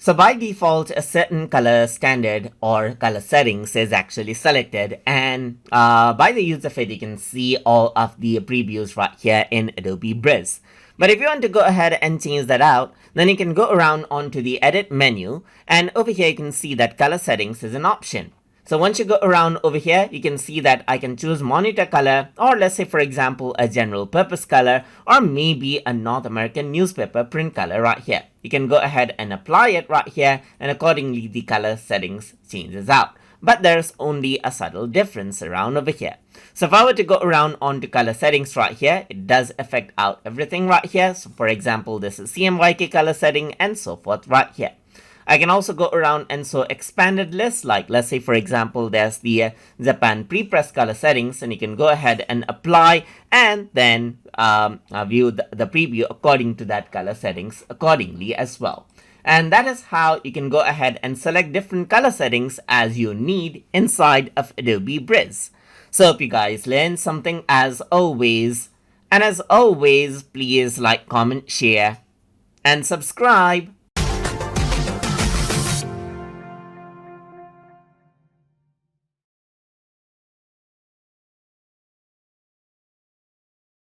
So by default, a certain color standard or color settings is actually selected, and by the use of it, you can see all of the previews right here in Adobe Bridge. But if you want to go ahead and change that out, then you can go around onto the edit menu, and over here you can see that color settings is an option. So once you go around over here, you can see that I can choose monitor color, or let's say for example a general purpose color, or maybe a North American newspaper print color right here. You can go ahead and apply it right here, and accordingly the color settings changes out. But there's only a subtle difference around over here. So if I were to go around onto color settings right here, it does affect out everything right here. So for example, this is CMYK color setting and so forth right here. I can also go around and show expanded lists, like let's say for example there's the Japan pre-press color settings, and you can go ahead and apply and then view the preview according to that color settings accordingly as well. And that is how you can go ahead and select different color settings as you need inside of Adobe Bridge. So hope you guys learned something as always, and as always please like, comment, share and subscribe.